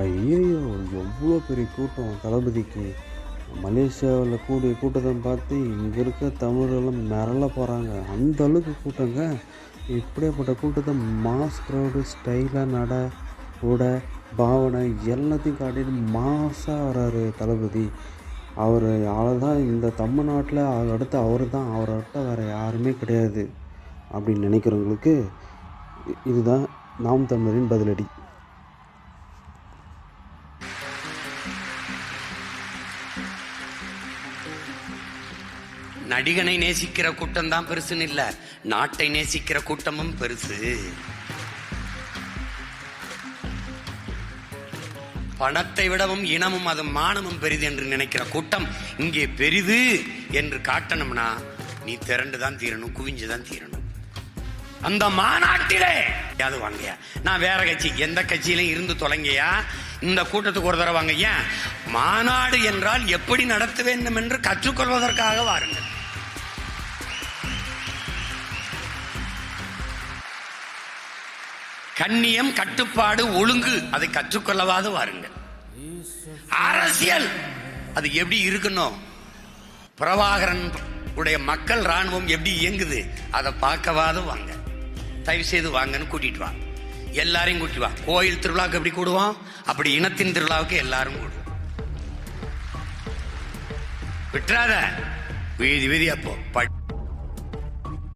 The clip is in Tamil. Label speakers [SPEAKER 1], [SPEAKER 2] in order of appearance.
[SPEAKER 1] ஐயையோ! எவ்வளோ பெரிய கூட்டம் தளபதிக்கு. மலேசியாவில் கூடிய கூட்டத்தை பார்த்து இங்கே இருக்க தமிழர்களும் மிரள போகிறாங்க. அந்த அளவுக்கு கூட்டங்க. இப்படியாப்பட்ட கூட்டத்தை மாஸ் க்ரௌடு ஸ்டைலாக நட உடை பாவனை எல்லாத்தையும் காட்டிட்டு மாஸாக வராரு தளபதி. அவர் தான் இந்த தமிழ்நாட்டில் அடுத்து அவர் தான், அவர்கிட்ட வேறு யாருமே கிடையாது அப்படின்னு நினைக்கிறவங்களுக்கு இதுதான் நாம் தமிழரின் பதிலடி.
[SPEAKER 2] நடிகனை நேசிக்கிற கூட்டம் தான் பெருசுன்னு இல்ல, நாட்டை நேசிக்கிற கூட்டமும் பெருசு. பணத்தை விடவும் இனமும் அது மானமும் பெரிது என்று நினைக்கிற கூட்டம் இங்கே பெரிது என்று காட்டணும்னா நீ திரண்டுதான் தீரணும், குவிஞ்சுதான் தீரணும். அந்த மாநாட்டிலே அது வாங்கயா. நான் வேற கட்சி எந்த கட்சியிலும் இருந்து தொலைங்கயா, இந்த கூட்டத்துக்கு ஒரு தடவை வாங்க. ஏன் மாநாடு என்றால் எப்படி நடத்த வேண்டும் என்று கற்றுக்கொள்வதற்காக வாருங்கள். கண்ணியம், கட்டுப்பாடு, ஒழுங்கு அதை கற்றுக்கொள்ளவாது வாருங்கள். அரசியல் அது எப்படி இருக்கணும், பிரபாகரன் உடைய மக்கள் ராணுவம் எப்படி இயங்குது அதை பார்க்கவாது வாங்க. தயவு செய்து வாங்கன்னு கூட்டிட்டு வா, எல்லாரையும் கூட்டிட்டு வா. கோயில் திருவிழாவுக்கு எப்படி கூடுவோம் அப்படி இனத்தின் திருவிழாவுக்கு எல்லாரும் கூடுவோம். விட்டுறாத வீதி வீதி அப்போ